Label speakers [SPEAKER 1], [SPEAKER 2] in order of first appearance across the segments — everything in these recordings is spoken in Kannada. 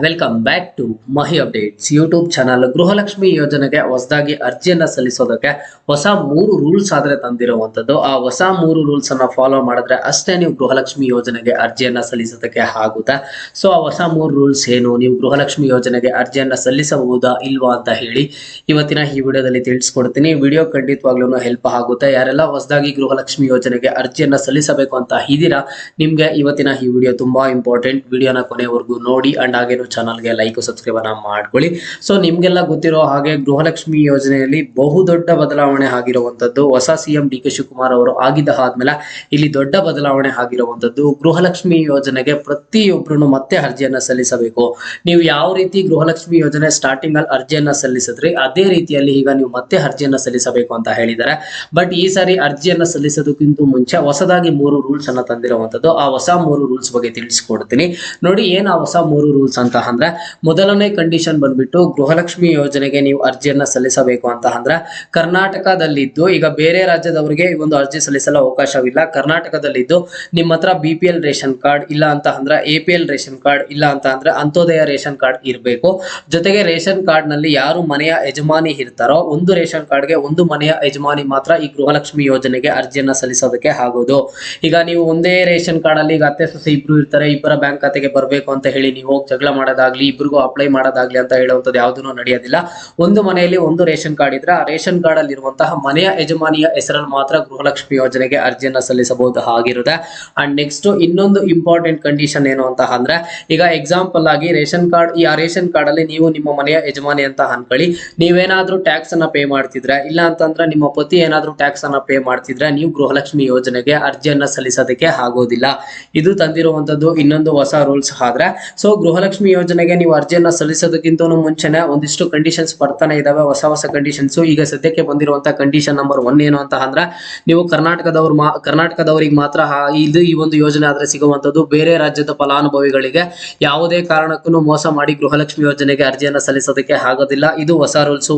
[SPEAKER 1] Welcome back to Mahi updates YouTube channel. Gruhalakshmi ಯೋಜನೆಗೆ ಹೊಸದಾಗಿ ಅರ್ಜಿಯನ್ನ ಸಲ್ಲಿಸೋದಕ್ಕೆ ಹೊಸ 3 ರೂಲ್ಸ್ ಆದ್ರೆ ತಂದಿರುವಂತದ್ದು. ಆ ಹೊಸ 3 ರೂಲ್ಸ್ ಅನ್ನ ಫಾಲೋ ಮಾಡಿದ್ರೆ ಅಷ್ಟೇ ನೀವು ಗೃಹಲಕ್ಷ್ಮಿ ಯೋಜನೆಗೆ ಅರ್ಜಿಯನ್ನ ಸಲ್ಲಿಸೋದಕ್ಕೆ ಆಗುತ್ತೆ. ಸೊ ಆ ಹೊಸ 3 ರೂಲ್ಸ್ ಏನು, ನೀವು ಗೃಹಲಕ್ಷ್ಮಿ ಯೋಜನೆಗೆ ಅರ್ಜಿಯನ್ನ ಸಲ್ಲಿಸಬಹುದಾ ಇಲ್ವಾ ಅಂತ ಹೇಳಿ ಇವತ್ತಿನ ಈ ವಿಡಿಯೋದಲ್ಲಿ ತಿಳಿಸ್ಕೊಡ್ತೀನಿ. ವಿಡಿಯೋ ಖಂಡಿತವಾಗ್ಲೂ ಹೆಲ್ಪ್ ಆಗುತ್ತೆ. ಯಾರೆಲ್ಲ ಹೊಸದಾಗಿ ಗೃಹಲಕ್ಷ್ಮಿ ಯೋಜನೆಗೆ ಅರ್ಜಿಯನ್ನ ಸಲ್ಲಿಸಬೇಕು ಅಂತ ಇದ್ದೀರಾ, ನಿಮ್ಗೆ ಇವತ್ತಿನ ಈ ವಿಡಿಯೋ ತುಂಬಾ ಇಂಪಾರ್ಟೆಂಟ್. ವಿಡಿಯೋನ ಕೊನೆವರೆಗೂ ನೋಡಿ ಅಂಡ್ ಹಾಗೇನು ಚಾನಲ್ಗೆ ಲೈಕ್ ಸಬ್ಸ್ಕ್ರೈಬ್ ಅನ್ನ ಮಾಡ್ಕೊಳ್ಳಿ. ಸೊ ನಿಮ್ಗೆಲ್ಲ ಗೊತ್ತಿರೋ ಹಾಗೆ ಗೃಹಲಕ್ಷ್ಮಿ ಯೋಜನೆಯಲ್ಲಿ ಬಹುದೊಡ್ಡ ಬದಲಾವಣೆ ಆಗಿರುವಂತದ್ದು. ಹೊಸ ಸಿಎಂ ಡಿ ಕೆ ಶಿವಕುಮಾರ್ ಅವರು ಆಗಿದ್ದ ಆದ್ಮೇಲೆ ಇಲ್ಲಿ ದೊಡ್ಡ ಬದಲಾವಣೆ ಆಗಿರುವಂತದ್ದು. ಗೃಹಲಕ್ಷ್ಮಿ ಯೋಜನೆಗೆ ಪ್ರತಿಯೊಬ್ಬರು ಮತ್ತೆ ಅರ್ಜಿಯನ್ನ ಸಲ್ಲಿಸಬೇಕು. ನೀವು ಯಾವ ರೀತಿ ಗೃಹಲಕ್ಷ್ಮಿ ಯೋಜನೆ ಸ್ಟಾರ್ಟಿಂಗ್ ಅಲ್ಲಿ ಅರ್ಜಿಯನ್ನ ಸಲ್ಲಿಸಿದ್ರಿ ಅದೇ ರೀತಿಯಲ್ಲಿ ಈಗ ನೀವು ಮತ್ತೆ ಅರ್ಜಿಯನ್ನ ಸಲ್ಲಿಸಬೇಕು ಅಂತ ಹೇಳಿದ್ದಾರೆ. ಬಟ್ ಈ ಸಾರಿ ಅರ್ಜಿಯನ್ನ ಸಲ್ಲಿಸೋದಕ್ಕಿಂತ ಮುಂಚೆ ಹೊಸದಾಗಿ 3 ರೂಲ್ಸ್ ಅನ್ನ ತಂದಿರುವಂತದ್ದು. ಆ ಹೊಸ 3 ರೂಲ್ಸ್ ಬಗ್ಗೆ ತಿಳಿಸ್ಕೊಡ್ತೀನಿ ನೋಡಿ. ಏನ್ ಆ ಹೊಸ 3 ರೂಲ್ಸ್ ಅಂತ ಅಂದ್ರೆ, ಮೊದಲನೇ ಕಂಡೀಷನ್ ಬಂದ್ಬಿಟ್ಟು ಗೃಹಲಕ್ಷ್ಮಿ ಯೋಜನೆಗೆ ನೀವು ಅರ್ಜಿಯನ್ನ ಸಲ್ಲಿಸಬೇಕು ಅಂತ ಅಂದ್ರೆ ಕರ್ನಾಟಕದಲ್ಲಿದ್ದು, ಈಗ ಬೇರೆ ರಾಜ್ಯದವರಿಗೆ ಈ ಒಂದು ಅರ್ಜಿ ಸಲ್ಲಿಸಲು ಅವಕಾಶವಿಲ್ಲ. ಕರ್ನಾಟಕದಲ್ಲಿದ್ದು ನಿಮ್ಮ ಹತ್ರ BPL ರೇಷನ್ ಕಾರ್ಡ್ ಇಲ್ಲ ಅಂತ ಅಂದ್ರೆ APL ರೇಷನ್ ಕಾರ್ಡ್ ಇಲ್ಲ ಅಂತ ಅಂದ್ರೆ ಅಂತ್ಯೋದಯ ರೇಷನ್ ಕಾರ್ಡ್ ಇರಬೇಕು. ಜೊತೆಗೆ ರೇಷನ್ ಕಾರ್ಡ್ ನಲ್ಲಿ ಯಾರು ಮನೆಯ ಯಜಮಾನಿ ಇರ್ತಾರೋ ಒಂದು ರೇಷನ್ ಕಾರ್ಡ್ಗೆ ಒಂದು ಮನೆಯ ಯಜಮಾನಿ ಮಾತ್ರ ಈ ಗೃಹಲಕ್ಷ್ಮಿ ಯೋಜನೆಗೆ ಅರ್ಜಿಯನ್ನ ಸಲ್ಲಿಸೋದಕ್ಕೆ ಆಗೋದು. ಈಗ ನೀವು ಒಂದೇ ರೇಷನ್ ಕಾರ್ಡ್ ಅಲ್ಲಿ ಈಗ ಅತ್ತೆ ಸೊಸೆ ಇಬ್ರು ಇರ್ತಾರೆ, ಇಬ್ಬರ ಬ್ಯಾಂಕ್ ಖಾತೆಗೆ ಬರಬೇಕು ಅಂತ ಹೇಳಿ ನೀವು ಹೋಗಿ ಜಗಳ ಮಾಡೋದಾಗ್ಲಿ ಇಬ್ರಿಗೂ ಅಪ್ಲೈ ಮಾಡೋದಾಗ್ಲಿ ಅಂತ ಹೇಳುವಂಥದ್ದು ಯಾವುದೂ ನಡೆಯೋದಿಲ್ಲ. ಒಂದು ಮನೆಯಲ್ಲಿ ಒಂದು ರೇಷನ್ ಕಾರ್ಡ್ ಇದ್ರೆ ಆ ರೇಷನ್ ಕಾರ್ಡ್ ಅಲ್ಲಿ ಇರುವಂತಹ ಮನೆಯ ಯಜಮಾನಿಯ ಹೆಸರಲ್ಲಿ ಮಾತ್ರ ಗೃಹಲಕ್ಷ್ಮಿ ಯೋಜನೆಗೆ ಅರ್ಜಿಯನ್ನ ಸಲ್ಲಿಸಬಹುದು ಆಗಿರುತ್ತೆ. ಅಂಡ್ ನೆಕ್ಸ್ಟ್ ಇನ್ನೊಂದು ಇಂಪಾರ್ಟೆಂಟ್ ಕಂಡೀಷನ್ ಏನು ಅಂತ ಅಂದ್ರೆ, ಈಗ ಎಕ್ಸಾಂಪಲ್ ಆಗಿ ರೇಷನ್ ಕಾರ್ಡ್, ಈ ಆ ರೇಷನ್ ಕಾರ್ಡ್ ಅಲ್ಲಿ ನೀವು ನಿಮ್ಮ ಮನೆಯ ಯಜಮಾನಿ ಅಂತ ಅನ್ಕೊಳ್ಳಿ, ನೀವೇನಾದ್ರೂ ಟ್ಯಾಕ್ಸ್ ಅನ್ನ ಪೇ ಮಾಡ್ತಿದ್ರೆ ಇಲ್ಲ ಅಂತಂದ್ರೆ ನಿಮ್ಮ ಪತಿ ಏನಾದ್ರೂ ಟ್ಯಾಕ್ಸ್ ಅನ್ನ ಪೇ ಮಾಡ್ತಿದ್ರೆ ನೀವು ಗೃಹಲಕ್ಷ್ಮಿ ಯೋಜನೆಗೆ ಅರ್ಜಿಯನ್ನ ಸಲ್ಲಿಸೋದಕ್ಕೆ ಆಗೋದಿಲ್ಲ. ಇದು ತಂದಿರುವಂತದ್ದು ಇನ್ನೊಂದು ಹೊಸ ರೂಲ್ಸ್ ಆದ್ರೆ. ಸೊ ಗೃಹಲಕ್ಷ್ಮಿ ಯೋಜನೆಗೆ ನೀವು ಅರ್ಜಿಯನ್ನ ಸಲ್ಲಿಸೋದಕ್ಕಿಂತ ಮುಂಚೆನೆ ಒಂದಿಷ್ಟು ಕಂಡೀಷನ್ಸ್ ಬರ್ತಾನೆ ಇದಾವೆ, ಹೊಸ ಕಂಡೀಷನ್ಸ್. ಈಗ ಸದ್ಯಕ್ಕೆ ಬಂದಿರುವಂತಹ ಕಂಡೀಷನ್ ನಂಬರ್ 1 ಏನು ಅಂತ ಅಂದ್ರೆ, ನೀವು ಕರ್ನಾಟಕದವರಿಗೆ ಮಾತ್ರ ಈ ಒಂದು ಯೋಜನೆ ಆದ್ರೆ ಸಿಗುವಂತದ್ದು. ಬೇರೆ ರಾಜ್ಯದ ಫಲಾನುಭವಿಗಳಿಗೆ ಯಾವುದೇ ಕಾರಣಕ್ಕೂ ಮೋಸ ಮಾಡಿ ಗೃಹಲಕ್ಷ್ಮಿ ಯೋಜನೆಗೆ ಅರ್ಜಿಯನ್ನ ಸಲ್ಲಿಸೋದಕ್ಕೆ ಆಗೋದಿಲ್ಲ. ಇದು ಹೊಸ ರೂಲ್ಸ್,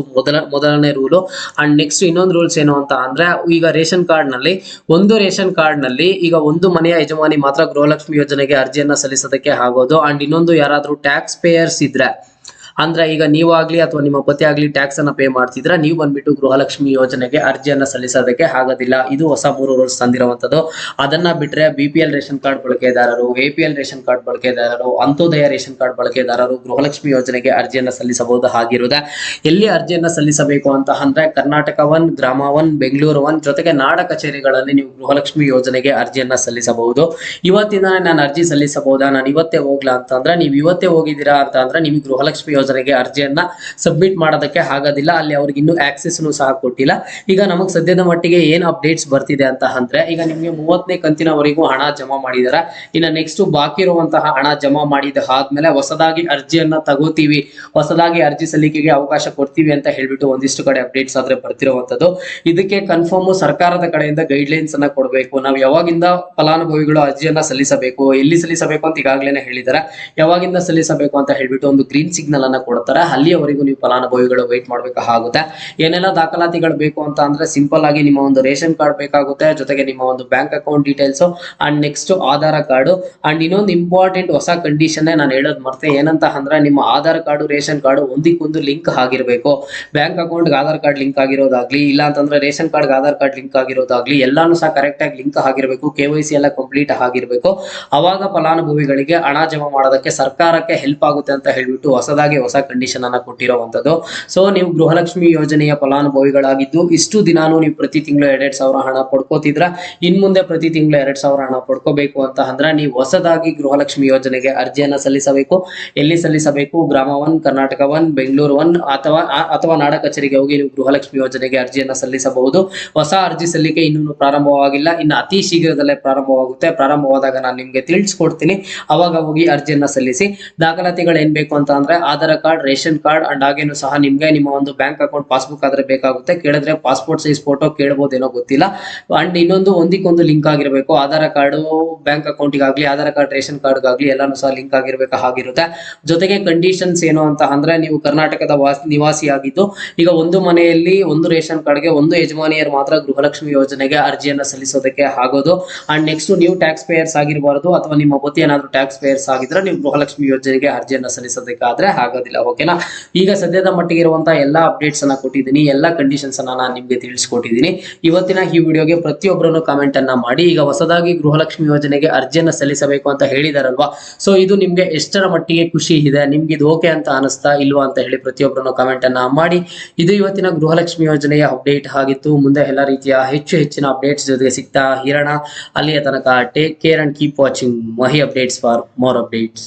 [SPEAKER 1] ಮೊದಲನೇ ರೂಲು. ಅಂಡ್ ನೆಕ್ಸ್ಟ್ ಇನ್ನೊಂದು ರೂಲ್ಸ್ ಏನು ಅಂತ ಅಂದ್ರೆ, ಈಗ ರೇಷನ್ ಕಾರ್ಡ್ ನಲ್ಲಿ ಈಗ ಒಂದು ಮನೆಯ ಯಜಮಾನಿ ಮಾತ್ರ ಗೃಹಲಕ್ಷ್ಮಿ ಯೋಜನೆಗೆ ಅರ್ಜಿಯನ್ನ ಸಲ್ಲಿಸೋದಕ್ಕೆ ಆಗೋದು. ಅಂಡ್ ಇನ್ನೊಂದು, ಯಾರಾದ್ರೂ ಟ್ಯಾಕ್ಸ್ ಪೇಯರ್ಸ್ ಇದ್ರೆ ಅಂದ್ರೆ ಈಗ ನೀವಾಗ್ಲಿ ಅಥವಾ ನಿಮ್ಮ ಪತಿ ಆಗ್ಲಿ ಟ್ಯಾಕ್ಸ್ ಅನ್ನ ಪೇ ಮಾಡ್ತಿದ್ರೆ ನೀವು ಬಂದ್ಬಿಟ್ಟು ಗೃಹಲಕ್ಷ್ಮಿ ಯೋಜನೆಗೆ ಅರ್ಜಿಯನ್ನ ಸಲ್ಲಿಸೋದಕ್ಕೆ ಆಗೋದಿಲ್ಲ. ಇದು ಹೊಸ 3 ರೂಲ್ಸ್ ತಂದಿರುವಂತದ್ದು. ಅದನ್ನ ಬಿಟ್ರೆ BPL ರೇಷನ್ ಕಾರ್ಡ್ ಬಳಕೆದಾರರು, APL ರೇಷನ್ ಕಾರ್ಡ್ ಬಳಕೆದಾರರು, ಅಂತ್ಯೋದಯ ರೇಷನ್ ಕಾರ್ಡ್ ಬಳಕೆದಾರರು ಗೃಹಲಕ್ಷ್ಮಿ ಯೋಜನೆಗೆ ಅರ್ಜಿಯನ್ನ ಸಲ್ಲಿಸಬಹುದು ಆಗಿರುತ್ತದೆ. ಎಲ್ಲಿ ಅರ್ಜಿಯನ್ನ ಸಲ್ಲಿಸಬೇಕು ಅಂತ ಅಂದ್ರೆ ಕರ್ನಾಟಕ 1, ಗ್ರಾಮ 1, ಬೆಂಗಳೂರು 1 ಜೊತೆಗೆ ನಾಡ ಕಚೇರಿಗಳಲ್ಲಿ ನೀವು ಗೃಹಲಕ್ಷ್ಮಿ ಯೋಜನೆಗೆ ಅರ್ಜಿಯನ್ನ ಸಲ್ಲಿಸಬಹುದು. ಇವತ್ತಿನ ನಾನು ಅರ್ಜಿ ಸಲ್ಲಿಸಬಹುದಾ, ನಾನು ಇವತ್ತೇ ಹೋಗ್ಲಾ ಅಂತಂದ್ರೆ ನೀವು ಇವತ್ತೇ ಹೋಗಿದ್ದೀರಾ ಅಂತ ಅಂದ್ರೆ ನಿಮಗೆ ಗೃಹಲಕ್ಷ್ಮಿ ಯೋಜನೆಗೆ ಅರ್ಜಿಯನ್ನ ಸಬ್ಮಿಟ್ ಮಾಡೋದಕ್ಕೆ ಆಗೋದಿಲ್ಲ. ಅಲ್ಲಿ ಅವ್ರಿಗೆ ಇನ್ನೂ ಆಕ್ಸೆಸ್ ಸಹ ಕೊಟ್ಟಿಲ್ಲ. ಈಗ ನಮಗೆ ಸದ್ಯದ ಮಟ್ಟಿಗೆ ಏನ್ ಅಪ್ಡೇಟ್ಸ್ ಬರ್ತಿದೆ ಅಂತ ಅಂದ್ರೆ, ಈಗ ನಿಮಗೆ 30ನೇ ಕಂತಿನವರೆಗೂ ಹಣ ಜಮಾ ಮಾಡಿದಾರೆ. ಇನ್ನು ನೆಕ್ಸ್ಟ್ ಬಾಕಿ ಇರುವಂತಹ ಹಣ ಜಮಾ ಮಾಡಿದ ಆದ್ಮೇಲೆ ಹೊಸದಾಗಿ ಅರ್ಜಿಯನ್ನ ತಗೋತೀವಿ, ಹೊಸದಾಗಿ ಅರ್ಜಿ ಸಲ್ಲಿಕೆಗೆ ಅವಕಾಶ ಕೊಡ್ತೀವಿ ಅಂತ ಹೇಳ್ಬಿಟ್ಟು ಒಂದಿಷ್ಟು ಕಡೆ ಅಪ್ಡೇಟ್ಸ್ ಆದ್ರೆ ಬರ್ತಿರುವಂತದ್ದು. ಇದಕ್ಕೆ ಕನ್ಫರ್ಮ್ ಸರ್ಕಾರದ ಕಡೆಯಿಂದ ಗೈಡ್ಲೈನ್ಸ್ ಅನ್ನ ಕೊಡಬೇಕು. ನಾವು ಯಾವಾಗಿಂದ ಫಲಾನುಭವಿಗಳು ಅರ್ಜಿಯನ್ನ ಸಲ್ಲಿಸಬೇಕು, ಎಲ್ಲಿ ಸಲ್ಲಿಸಬೇಕು ಅಂತ ಈಗಾಗಲೇ ಹೇಳಿದ್ದಾರೆ. ಯಾವಾಗಿಂದ ಸಲ್ಲಿಸಬೇಕು ಅಂತ ಹೇಳ್ಬಿಟ್ಟು ಒಂದು ಗ್ರೀನ್ ಸಿಗ್ನಲ್ ಅನ್ನ ಕೊಡ್ತಾರೆ. ಅಲ್ಲಿಯವರೆಗೂ ನೀವು ಫಲಾನುಭವಿಗಳು ವೇಟ್ ಮಾಡ್ಬೇಕಾಗುತ್ತೆ. ಏನೆಲ್ಲ ದಾಖಲಾತಿಗಳು ಬೇಕು ಅಂತ ಅಂದ್ರೆ, ಸಿಂಪಲ್ ಆಗಿ ನಿಮ್ಮ ಒಂದು ರೇಷನ್ ಕಾರ್ಡ್ ಬೇಕಾಗುತ್ತೆ, ಜೊತೆಗೆ ನಿಮ್ಮ ಒಂದು bank account details and next Aadhaar card. And ಇನ್ನೊಂದು ಇಂಪಾರ್ಟೆಂಟ್ ಹೊಸ ಕಂಡೀಷನ್ ನಾನು ಹೇಳೋದು ಮರ್ತೆ, ಏನಂತ ಅಂದ್ರೆ ನಿಮ್ಮ ಆಧಾರ್ ಕಾರ್ಡ್ ರೇಷನ್ ಕಾರ್ಡ್ ಒಂದಕ್ಕೊಂದು ಲಿಂಕ್ ಆಗಿರ್ಬೇಕು. Bank account Aadhaar card link ಆಗಿರೋದಾಗ್ಲಿ ಇಲ್ಲ ಅಂತಂದ್ರೆ ration card Aadhaar card link ಆಗಿರೋದಾಗ್ಲಿ ಎಲ್ಲಾನು ಸಹ ಕರೆಕ್ಟ್ ಆಗಿ ಲಿಂಕ್ ಆಗಿರ್ಬೇಕು. KYC ಎಲ್ಲ ಕಂಪ್ಲೀಟ್ ಆಗಿರ್ಬೇಕು. ಅವಾಗ ಫಲಾನುಭವಿಗಳಿಗೆ ಹಣ ಜಮಾ ಮಾಡೋದಕ್ಕೆ ಸರ್ಕಾರಕ್ಕೆ ಹೆಲ್ಪ್ ಆಗುತ್ತೆ ಅಂತ ಹೇಳ್ಬಿಟ್ಟು ಹೊಸ ಕಂಡೀಷನ್ ಅನ್ನ ಕೊಟ್ಟಿರುವಂತದ್ದು. ಸೊ ನೀವು ಗೃಹಲಕ್ಷ್ಮಿ ಯೋಜನೆಯ ಫಲಾನುಭವಿಗಳಾಗಿದ್ದು ಇಷ್ಟು ದಿನಾನು ನೀವು ಪ್ರತಿ ತಿಂಗಳು 2,000 ಹಣ ಪಡ್ಕೋತಿದ್ರ, ಇನ್ ಮುಂದೆ ಪ್ರತಿ ತಿಂಗಳು 2,000 ಹಣ ಪಡ್ಕೋಬೇಕು ಅಂತ ಅಂದ್ರೆ ನೀವು ಹೊಸದಾಗಿ ಗೃಹಲಕ್ಷ್ಮಿ ಯೋಜನೆಗೆ ಅರ್ಜಿಯನ್ನ ಸಲ್ಲಿಸಬೇಕು. ಎಲ್ಲಿ ಸಲ್ಲಿಸಬೇಕು? ಗ್ರಾಮ 1, ಕರ್ನಾಟಕ 1, ಬೆಂಗಳೂರು 1 ಅಥವಾ ನಾಡ ಕಚೇರಿಗೆ ಹೋಗಿ ನೀವು ಗೃಹಲಕ್ಷ್ಮಿ ಯೋಜನೆಗೆ ಅರ್ಜಿಯನ್ನ ಸಲ್ಲಿಸಬಹುದು. ಹೊಸ ಅರ್ಜಿ ಸಲ್ಲಿಕೆ ಇನ್ನೂ ಪ್ರಾರಂಭವಾಗಿಲ್ಲ, ಇನ್ನು ಅತಿ ಶೀಘ್ರದಲ್ಲೇ ಪ್ರಾರಂಭವಾಗುತ್ತೆ. ಪ್ರಾರಂಭವಾದಾಗ ನಾನು ನಿಮ್ಗೆ ತಿಳಿಸ್ಕೊಡ್ತೀನಿ, ಅವಾಗ ಹೋಗಿ ಅರ್ಜಿಯನ್ನ ಸಲ್ಲಿಸಿ. ದಾಖಲಾತಿಗಳು ಏನ್ ಬೇಕು ಅಂತ ಅಂದ್ರೆ Aadhaar card, ration card and ಹಾಗೇನು ಸಹ ನಿಮ್ಗೆ ನಿಮ್ಮ ಒಂದು ಬ್ಯಾಂಕ್ ಅಕೌಂಟ್ ಪಾಸ್ಬುಕ್ ಆದ್ರೆ ಬೇಕಾಗುತ್ತೆ. ಕೇಳಿದ್ರೆ ಪಾಸ್ಪೋರ್ಟ್ ಸೈಜ್ ಫೋಟೋ ಕೇಳಬಹುದೇನೋ ಗೊತ್ತಿಲ್ಲ. ಅಂಡ್ ಇನ್ನೊಂದು ಒಂದಕ್ಕೊಂದು ಲಿಂಕ್ ಆಗಿರಬೇಕು. ಆಧಾರ್ ಕಾರ್ಡ್ ಬ್ಯಾಂಕ್ ಅಕೌಂಟಿಗಾಗ್ಲಿ, ಆಧಾರ್ ಕಾರ್ಡ್ ರೇಷನ್ ಕಾರ್ಡ್ಗಾಗ್ಲಿ ಎಲ್ಲಾನು ಸಹ ಲಿಂಕ್ ಆಗಿರ್ಬೇಕು ಆಗಿರುತ್ತೆ. ಜೊತೆಗೆ ಕಂಡೀಷನ್ಸ್ ಏನು ಅಂತ ಅಂದ್ರೆ ನೀವು ಕರ್ನಾಟಕದ ನಿವಾಸಿಯಾಗಿದ್ದು ಈಗ ಒಂದು ಮನೆಯಲ್ಲಿ ಒಂದು ರೇಷನ್ ಕಾರ್ಡ್ಗೆ ಒಂದು ಯಜಮಾನಿಯರು ಮಾತ್ರ ಗೃಹಲಕ್ಷ್ಮಿ ಯೋಜನೆಗೆ ಅರ್ಜಿಯನ್ನ ಸಲ್ಲಿಸೋದಕ್ಕೆ ಆಗೋದು. ಅಂಡ್ ನೆಕ್ಸ್ಟ್ ನೀವು ಟ್ಯಾಕ್ಸ್ ಪೇಯರ್ಸ್ ಆಗಿರಬಾರದು, ಅಥವಾ ನಿಮ್ಮ ಪತಿ ಏನಾದ್ರು ಟ್ಯಾಕ್ಸ್ ಪೇಯರ್ಸ್ ಆಗಿದ್ರೆ ನೀವು ಗೃಹಲಕ್ಷ್ಮಿ ಯೋಜನೆಗೆ ಅರ್ಜಿಯನ್ನ ಸಲ್ಲಿಸೋದಕ್ಕಾದ್ರೆ ಆಗೋದಿಲ್ಲ. ಓಕೆನಾ. ಈಗ ಸದ್ಯದ ಮಟ್ಟಿಗೆ ಇರುವಂತಹ ಎಲ್ಲಾ ಅಪ್ಡೇಟ್ಸ್ ಅನ್ನ ಕೊಟ್ಟಿದ್ದೀನಿ, ಎಲ್ಲಾ ಕಂಡೀಷನ್ಸ್ ಅನ್ನ ನಾನು ನಿಮ್ಗೆ ತಿಳಿಸ್ಕೊಟ್ಟಿದ್ದೀನಿ. ಇವತ್ತಿನ ಈ ವಿಡಿಯೋಗೆ ಪ್ರತಿಯೊಬ್ಬರನ್ನು ಕಾಮೆಂಟ್ ಅನ್ನ ಮಾಡಿ ಈಗ ಹೊಸದಾಗಿ ಗೃಹಲಕ್ಷ್ಮಿ ಯೋಜನೆಗೆ ಅರ್ಜಿಯನ್ನ ಸಲ್ಲಿಸಬೇಕು ಅಂತ ಹೇಳಿದಾರಲ್ವಾ, ಸೊ ಇದು ನಿಮ್ಗೆ ಎಷ್ಟರ ಮಟ್ಟಿಗೆ ಖುಷಿ ಇದೆ, ನಿಮ್ಗೆ ಇದು ಓಕೆ ಅಂತ ಅನಿಸ್ತಾ ಇಲ್ವಾ ಅಂತ ಹೇಳಿ ಪ್ರತಿಯೊಬ್ಬರನ್ನು ಕಾಮೆಂಟ್ ಅನ್ನ ಮಾಡಿ. ಇದು ಇವತ್ತಿನ ಗೃಹಲಕ್ಷ್ಮಿ ಯೋಜನೆಯ ಅಪ್ಡೇಟ್ ಆಗಿತ್ತು. ಮುಂದೆ ಎಲ್ಲ ರೀತಿಯ ಹೆಚ್ಚಿನ ಅಪ್ಡೇಟ್ಸ್ ಜೊತೆಗೆ ಸಿಗ್ತಾ ಇರೋಣ. ಅಲ್ಲಿಯ ತನಕ take care and keep watching Mahi updates for more updates.